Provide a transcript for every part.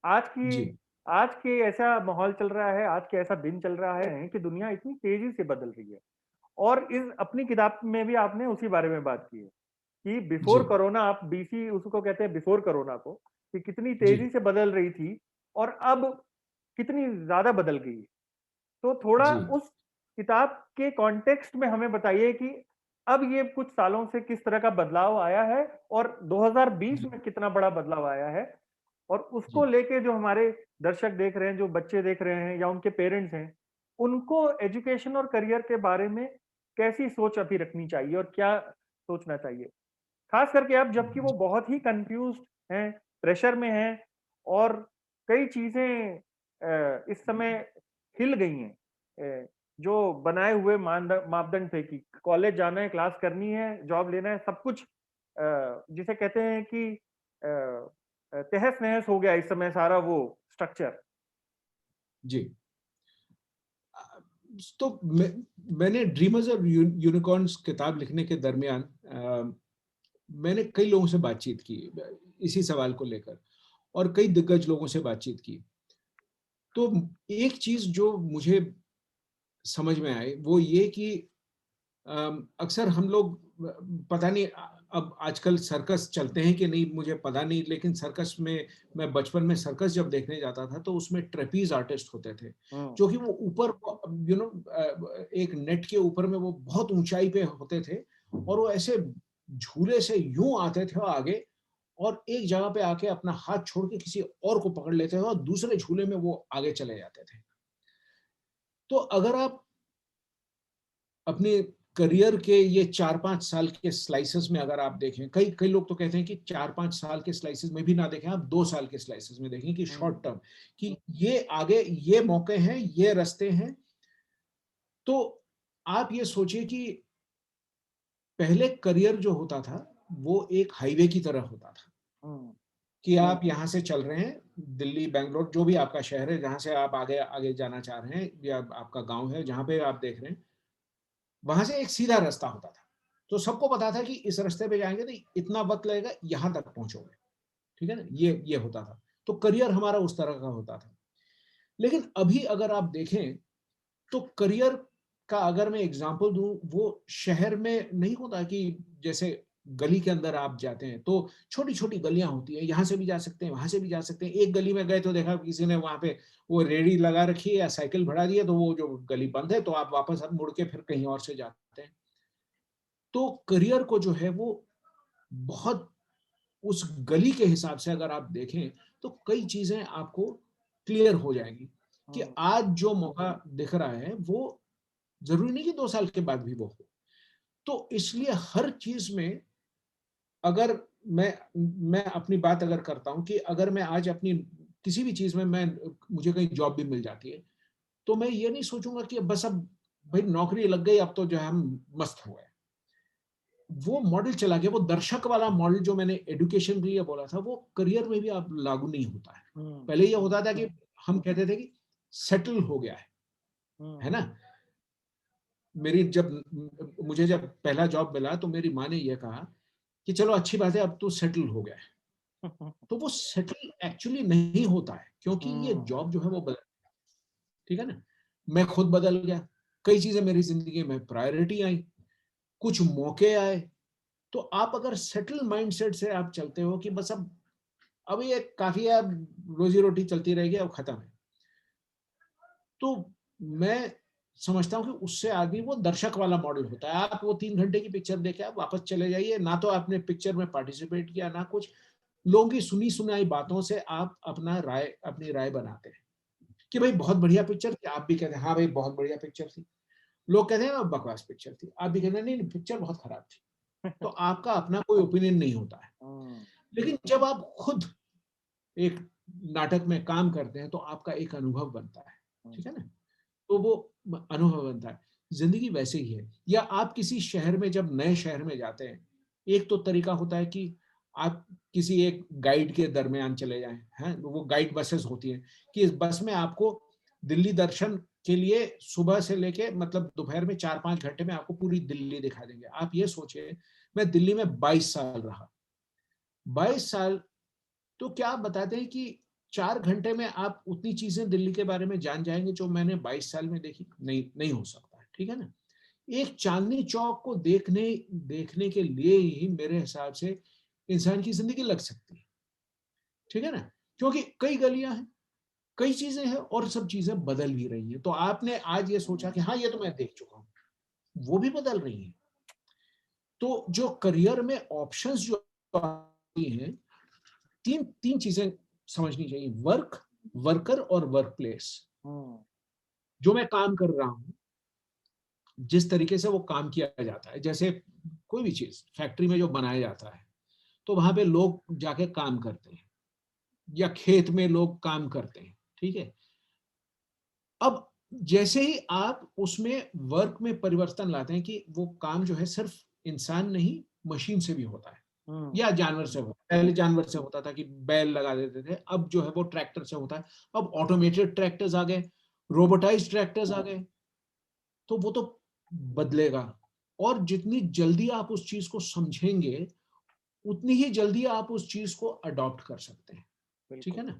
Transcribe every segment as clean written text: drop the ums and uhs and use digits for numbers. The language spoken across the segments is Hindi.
आज की जी, आज के ऐसा माहौल चल रहा है, आज के ऐसा दिन चल रहा है कि दुनिया इतनी तेजी से बदल रही है। और इस अपनी किताब में भी आपने उसी बारे में बात की है कि बिफोर जी, कोरोना, आप बीसी उसको कहते हैं, बिफोर कोरोना को, कि कितनी तेजी जी, से बदल रही थी और अब कितनी ज्यादा बदल गई है। तो थोड़ा जी, उस किताब के कॉन्टेक्स्ट में हमें बताइए कि अब ये कुछ सालों से किस तरह का बदलाव आया है और 2020 जी, में कितना बड़ा बदलाव आया है, और उसको जी। लेके जो हमारे दर्शक देख रहे हैं, जो बच्चे देख रहे हैं या उनके पेरेंट्स हैं, उनको एजुकेशन और करियर के बारे में कैसी सोच अभी रखनी चाहिए और क्या सोचना चाहिए? खास करके अब जबकि वो बहुत ही कन्फ्यूज़्ड हैं, प्रेशर में हैं और कई चीज़ें इस समय हिल गई हैं। जो बनाए हुए मापदंड थे कि कॉलेज जाना है, क्लास करनी है, जॉब लेना है, सब कुछ जिसे कहते हैं कि तहस-नहस हो गया इस समय सारा वो स्ट्रक्चर। जी। तो मैंने ड्रीमर्स और यूनिकॉर्न्स किताब लिखने के दरमियान मैंने कई लोगों से बातचीत की इसी सवाल को लेकर और कई दिग्गज लोगों से बातचीत की। तो एक चीज़ जो मुझे समझ में आई वो ये कि अक्सर हम लोग पता नहीं अब आजकल सर्कस चलते हैं कि नहीं मुझे पता नहीं, लेकिन सर्कस में मैं बचपन में सर्कस जब देखने जाता था तो उसमें ट्रेपीज़ आर्टिस्ट होते थे, हुँ, जो कि वो ऊपर एक नेट के ऊपर में वो बहुत ऊँचाई पे होते थे और वो ऐसे झूले से यूँ आते थे आगे और एक जगह पे आके अपना हाथ छोड़ के किसी और को पकड़ लेते थे और दूसरे झूले में वो आगे चले जाते थे। तो अगर आप अपने करियर के ये 4-5 साल के स्लाइसेस में अगर आप देखें, कई कई लोग तो कहते हैं कि 4-5 साल के स्लाइसेस में भी ना देखें, आप 2 साल के स्लाइसेस में देखें कि हुँ, शॉर्ट टर्म कि ये आगे ये मौके हैं, ये रास्ते हैं। तो आप ये सोचिए कि पहले करियर जो होता था, वो एक हाईवे की तरह होता था हुँ, कि आप यहाँ से चल रहे हैं, दिल्ली, बैंगलोर जो भी आपका शहर है, जहाँ से आप आगे आगे जाना चाह रहे हैं या आपका गाँव है, जहाँ पे आप देख रहे हैं, वहाँ से एक सीधा रास्ता होता था। तो सबको पता था कि इस रास्ते पे जाएँगे तो इतना वक़्त लगेगा, यहाँ तक पहुँचोगे, ठीक है ना? ये होता था। तो करियर हमारा उस तरह का होता था। लेकिन अभी अगर आप देखें, तो करियर का अगर मैं एग्ज़ाम्पल दूँ, वो शहर में नहीं होता कि जैसे गली के अंदर आप जाते हैं, तो छोटी-छोटी गलियाँ होती हैं, यहाँ से भी जा सकते हैं, वहाँ से भी जा सकते हैं। एक गली में गए तो देखा किसी ने वहाँ पे वो रेहड़ी लगा रखी है या साइकिल भगा दी है, तो वो जो गली बंद है, तो आप वापस अब मुड़ के फिर कहीं और से जाते हैं। तो करियर को जो है वो बहुत उस गली के हिसाब से अगर आप देखें, तो कई चीज़ें आपको क्लियर हो जाएँगी कि हुँ, आज जो मौका दिख रहा है, वो ज़रूरी नहीं कि 2 साल के बाद भी वो हो। तो इसलिए हर चीज़ में अगर मैं मैं अपनी बात अगर करता हूँ कि अगर मैं आज अपनी किसी भी चीज़ में मुझे कहीं जॉब भी मिल जाती है, तो मैं ये नहीं सोचूँगा कि बस अब भई नौकरी लग गई, अब तो जो है हम मस्त हो गए। वो मॉडल चला गया, वो दर्शक वाला मॉडल जो मैंने एजुकेशन के लिए बोला था, वो करियर में भी अब लागू नहीं होता है। हुँ, पहले ये होता था कि हम कहते थे कि सेटल हो गया है हुँ, ना? मेरी जब मुझे जब पहला जॉब मिला तो मेरी माँ ने ये कहा कि चलो अच्छी बात है अब तू सेटल हो गया है। हुँ, तो वो सेटल एक्चुअली नहीं होता है क्योंकि ये हुँ, जॉब जो है वो बदल ठीक है ना? मैं खुद बदल गया, कई चीज़ें मेरी ज़िंदगी में प्रायोरिटी आई, कुछ मौके आए, तो आप अगर सेटल माइंडसेट से आप चलते हो कि बस अब ये काफ़ी है, अब रोज़ी-रोटी चलती रहेगी, अब खत्म है। तो मैं समझता हूँ कि उससे आगे वो दर्शक वाला मॉडल होता है। आप वो 3 घंटे की पिक्चर देखे आप वापस चले जाइए, ना तो आपने पिक्चर में पार्टिसिपेट किया, ना कुछ। लोगों की सुनी-सुनाई बातों से आप अपनी राय बनाते हैं कि भाई बहुत बढ़िया पिक्चर थी, आप भी कहते हैं, हाँ भाई बहुत बढ़िया पिक्चर थी। लोग कहते हैं, बकवास पिक्चर थी, आप भी कहते हैं, नहीं-नहीं पिक्चर बहुत खराब थी। तो आपका अपना कोई ओपिनियन नहीं होता है। हुँ, लेकिन जब आप खुद एक नाटक में काम करते हैं, तो आपका एक अनुभव बनता है, हुँ, ठीक है ना? तो वो अनुभव बनता है। ज़िंदगी वैसे ही है या आप किसी शहर में जब नए शहर में जाते हैं, एक तो तरीका होता है कि आप किसी एक गाइड के दरमियान चले जाएँ, हैं? वो गाइड बसेस होती हैं कि इस बस में आपको दिल्ली दर्शन के लिए सुबह से लेके मतलब दोपहर में 4-5 घंटे में आपको पूरी दिल्ली दिखा देंगे। आप ये सोचिए, मैं दिल्ली में 22 साल रहा। 22 साल तो क्या आप बताते हैं कि 4 घंटे में आप उतनी चीजें दिल्ली के बारे में जान जाएंगे जो मैंने 22 साल में देखी, नहीं नहीं हो सकता है, ठीक है ना। एक चांदनी चौक को देखने देखने के लिए ही मेरे हिसाब से इंसान की जिंदगी लग सकती है, ठीक है ना, क्योंकि कई गलियां हैं, कई चीजें हैं और सब चीजें बदल भी रही हैं। तो आपने आज ये सोचा कि हाँ ये तो मैं देख चुका हूं, वो भी बदल रही है। तो जो करियर में ऑप्शंस जो आती हैं, तीन तीन चीजें समझनी चाहिए: वर्क, वर्कर और वर्क प्लेस। हम्म। जो मैं काम कर रहा हूं, जिस तरीके से वो काम किया जाता है, जैसे कोई भी चीज फैक्ट्री में जो बनाया जाता है, तो वहां पे लोग जाके काम करते हैं, या खेत में लोग काम करते हैं, ठीक है। अब जैसे ही आप उसमें वर्क में परिवर्तन लाते हैं कि वो काम जो है सिर्फ इंसान नहीं मशीन से भी होता है, हम्म। या जानवर से होता है। पहले जानवर से होता था कि बैल लगा देते थे, अब जो है वो ट्रैक्टर से होता है। अब ऑटोमेटेड ट्रैक्टर्स आ गए, रोबोटाइज्ड ट्रैक्टर्स आ गए, तो वो तो बदलेगा। और जितनी जल्दी आप उस चीज को समझेंगे, उतनी ही जल्दी आप उस चीज को अडॉप्ट कर सकते हैं, ठीक बिल्कुल। है ना।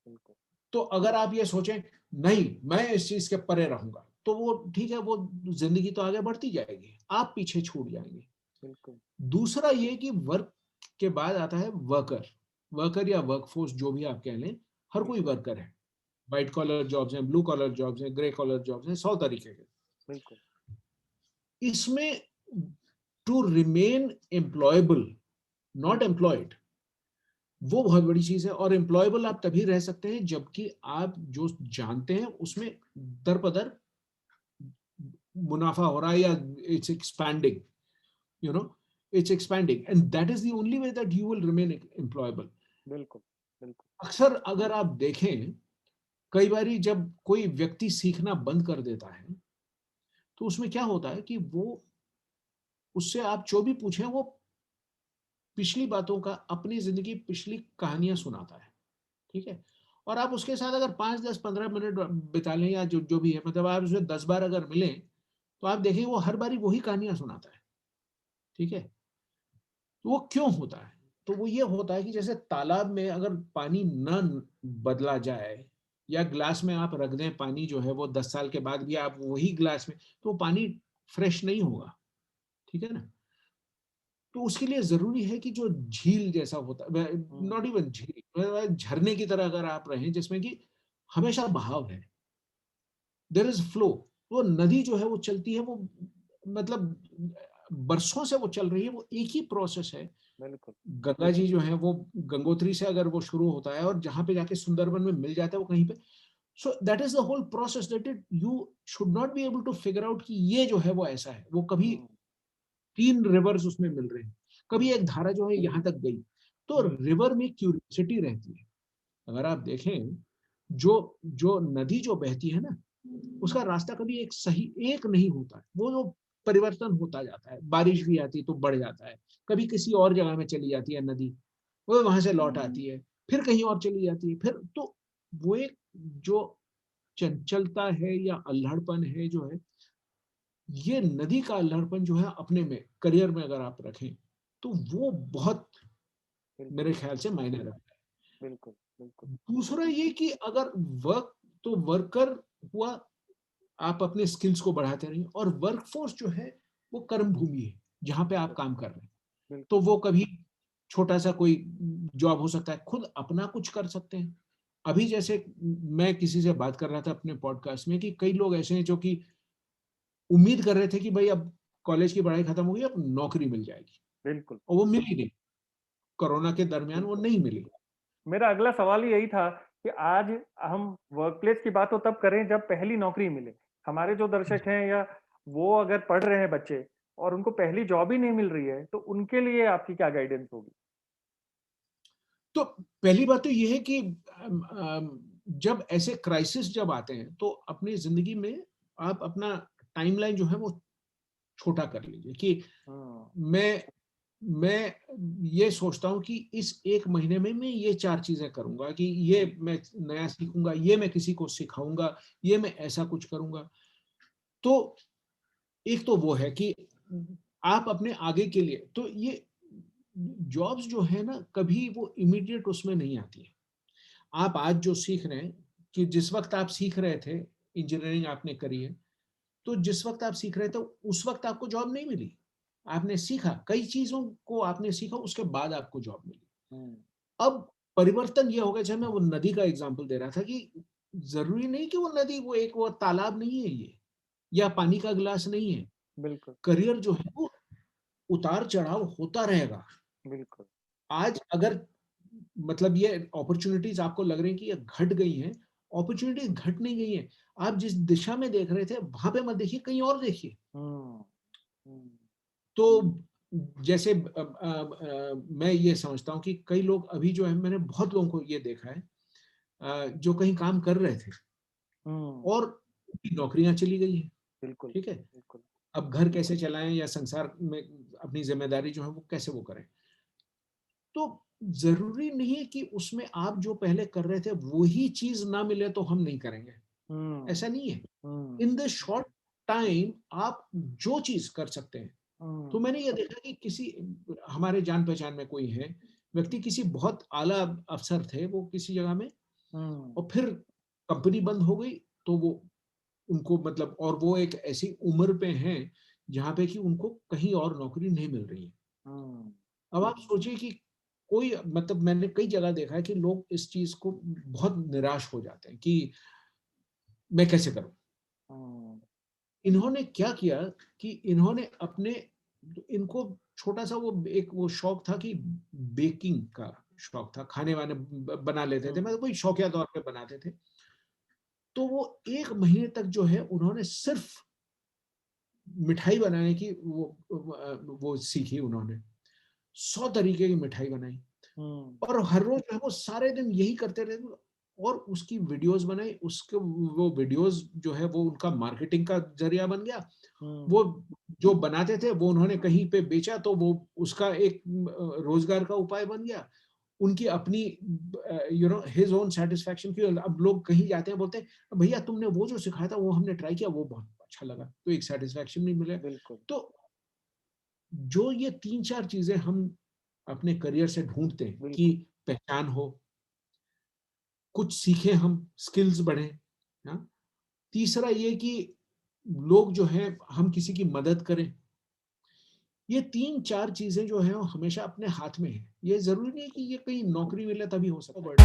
बिल्कुल। तो अगर आप ये सोचें नहीं मैं इस चीज के परे रहूंगा, तो वो ठीक है, वो जिंदगी तो आगे बढ़ती जाएगी, आप पीछे छूट जाएंगे। बिल्कुल। दूसरा ये कि वर्क के बाद आता है वर्कर। वर्कर या वर्कफोर्स जो भी आप कह लें, हर कोई बिल्कुल। वर्कर है। व्हाइट कॉलर जॉब्स हैं, ब्लू कॉलर जॉब्स हैं, ग्रे कॉलर जॉब्स हैं, 100 तरीके के। बिल्कुल। इसमें to remain employable, not employed, वो बहुत बड़ी चीज है। और एम्प्लॉयबल आप तभी रह सकते हैं जबकि आप जो जानते हैं उसमें दर बदर मुनाफा हो रहा है, या it's expanding, you know, it's expanding, and that is the only way that you will remain employable. बिल्कुल। बिल्कुल। अक्सर अगर आप देखें, कई बारी जब कोई व्यक्ति सीखना बंद कर देता है, तो उसमें क्या होता है कि वो, उससे आप जो भी पूछें वो पिछली बातों का, अपनी जिंदगी पिछली कहानियां सुनाता है, ठीक है। और आप उसके साथ अगर 5, 10, 15 मिनट बिता लें, या जो जो भी है, मतलब आप उसमें 10 बार अगर मिलें, तो आप देखेंगे वो हर बारी वही कहानियां सुनाता है, ठीक है। तो वो क्यों होता है? तो वो ये होता है कि जैसे तालाब में अगर पानी न बदला जाए, या ग्लास में आप रख दें पानी जो है वो 10 साल के बाद भी आप वही ग्लास में, तो वो पानी फ्रेश नहीं होगा, ठीक है ना। तो उसके लिए जरूरी है कि जो झील जैसा होता है, हम्म। नॉट इवन झील, झरने की तरह अगर आप रहें, जिसमें कि हमेशा बहाव है, देयर इज फ्लो। वो नदी जो है वो चलती है, वो मतलब बरसों से वो चल रही है, वो एक ही प्रोसेस है। बिल्कुल। गंगा जी जो है वो गंगोत्री से अगर वो शुरू होता है और जहां पे जाके सुंदरबन में मिल जाता है वो कहीं पे। So that is the whole process, that it you should not be able to figure out कि ये जो है वो ऐसा है। वो कभी हम्म। 3 रिवर्स उसमें मिल रहे हैं, कभी हम्म। एक धारा जो है यहाँ तक गई। तो हम्म। रिवर में क्यूरियोसिटी रहती है। अगर आप देखें, जो जो नदी जो बहती है ना, उसका रास्ता कभी एक सही एक नहीं होता है, वो जो परिवर्तन होता जाता है। बारिश भी आती तो बढ़ जाता है, कभी किसी और जगह में चली जाती है नदी, वो वहां से लौट आती है, फिर कहीं और चली जाती है, फिर तो वो एक जो चंचलता है या अल्हड़पन है जो है, ये नदी का अल्हड़पन जो है अपने में करियर में अगर आप रखें, तो वो बहुत बिल्कुल। मेरे ख्याल से मायने रखता बिल्कुल। बिल्कुल। है। दूसरा ये कि अगर वर्क, तो वर्कर हुआ, आप अपने स्किल्स को बढ़ाते रहिए। और वर्कफोर्स जो है वो कर्म भूमि है, जहां पे आप काम कर रहे हैं। तो बिल्कुल। वो कभी छोटा सा कोई जॉब हो सकता है, खुद अपना कुछ कर सकते हैं। अभी जैसे मैं किसी से बात कर रहा था अपने पॉडकास्ट में, कि कई लोग ऐसे हैं जो कि उम्मीद कर रहे थे कि भाई अब कॉलेज की पढ़ाई खत्म हो गई, अब नौकरी मिल जाएगी, बिल्कुल। और वो मिली नहीं। कोरोना के दरमियान वो बिल्कुल। नहीं मिली। मेरा अगला सवाल ही यही था कि आज हम वर्क प्लेस की बात तो तब करें जब पहली नौकरी मिले। हमारे जो दर्शक हैं या वो अगर पढ़ रहे हैं बच्चे और उनको पहली जॉब ही नहीं मिल रही है, तो उनके लिए आपकी क्या गाइडेंस होगी? तो पहली बात तो ये है कि जब ऐसे क्राइसिस जब आते हैं, तो अपनी जिंदगी में आप अपना टाइमलाइन जो है वो छोटा कर लीजिए। कि हम्म। मैं मैं ये सोचता हूँ कि इस 1 महीने में मैं ये 4 चीजें करूंगा, कि ये हम्म। मैं नया सीखूंगा, ये मैं किसी को सिखाऊंगा, ये मैं ऐसा कुछ करूंगा। तो एक तो वो है कि आप अपने आगे के लिए, तो ये जॉब्स जो है ना, कभी वो इमीडिएट उसमें नहीं आती है। आप आज जो सीख रहे हैं, कि जिस वक़्त आप सीख रहे थे, इंजीनियरिंग आपने करी है, तो जिस वक़्त आप सीख रहे थे, उस वक़्त आपको जॉब नहीं मिली। आपने सीखा, कई चीज़ों को आपने सीखा, उसके बाद आपको जॉब मिली। हुँ, अब परिवर्तन ये हो गया, जैसे मैं वो नदी का एग्ज़ाम्पल दे रहा था कि ज़रूरी नहीं कि वो नदी वो तालाब नहीं है ये, या पानी का गिलास नहीं है। बिल्कुल, करियर जो है वो उतार-चढ़ाव होता रहेगा। बिल्कुल। आज अगर मतलब ये अपॉर्च्युनिटीज़ आपको लग रही हैं कि ये घट गई हैं, अपॉर्च्युनिटीज़ घट नहीं गई हैं। आप जिस दिशा में देख रहे थे, वहाँ पे मत देखिए, कहीं और देखिए। हुँ, हुँ, तो जैसे मैं ये समझता हूँ कि कई लोग अभी जो है, मैंने बहुत लोगों को ये देखा है, जो कहीं काम कर रहे थे हुँ, और उनकी नौकरियाँ चली गई हैं, बिल्कुल, ठीक है? बिल्कुल। अब घर कैसे चलाएँ या संसार में अपनी ज़िम्मेदारी जो है वो कैसे वो करें। तो ज़रूरी नहीं है कि उसमें आप जो पहले कर रहे थे वही चीज़ ना मिले तो हम नहीं करेंगे, हुँ, ऐसा नहीं है। हुँ, इन द शॉर्ट टाइम आप जो चीज़ कर सकते हैं। तो हुँ, मैंने ये देखा कि किसी हमारे जान-पहचान में कोई है, व्यक्ति किसी बहुत आला अफ़सर थे वो किसी जगह में, हुँ, और फिर कंपनी बंद हो गई, तो वो उनको मतलब, और वो एक ऐसी उम्र पे हैं, जहाँ पे कि उनको कहीं और नौकरी नहीं मिल रही है। हुँ, अब आप सोचिए कि कोई मतलब, मैंने कई जगह देखा है कि लोग इस चीज़ को बहुत निराश हो जाते हैं कि मैं कैसे करूँ? हुँ, इन्होंने क्या किया कि इन्होंने अपने, इनको छोटा-सा वो शौक था कि बेकिंग का शौक था, खाने-वाने बना लेते थे, हुँ, मतलब कोई शौकिया तौर पे बनाते थे। तो वो 1 महीने तक जो है उन्होंने सिर्फ़ मिठाई बनाने की वो सीखी उन्होंने। 100 तरीके की मिठाई बनाई, हुँ, और हर रोज़ जो है वो सारे दिन यही करते रहे, और उसकी वीडियोज़ बनाई, उसके वो वीडियोज़ जो है वो उनका मार्केटिंग का ज़रिया बन गया। हुँ, वो जो बनाते थे वो उन्होंने कहीं पे बेचा, तो वो उसका एक रोज़गार का उपाय बन गया। उनकी अपनी हिज़ ओन सैटिस्फैक्शन की, अब लोग कहीं जाते हैं, बोलते हैं, "भैया तुमने वो जो सिखाया था वो हमने ट्राई किया, वो बहुत अच्छा लगा।" तो एक सैटिस्फैक्शन भी मिले। बिल्कुल, तो जो ये 3-4 चीज़ें हम अपने करियर से ढूँढते हैं कि बिल्कुल, पहचान हो, कुछ सीखें हम, स्किल्स बढ़ें, हाँ? तीसरा ये कि लोग जो हैं हम किसी की मदद करें। ये 3-4 चीज़ें जो हैं वो हमेशा अपने हाथ में हैं। ये ज़रूरी नहीं है कि ये कहीं नौकरी मिले तभी हो सकता है।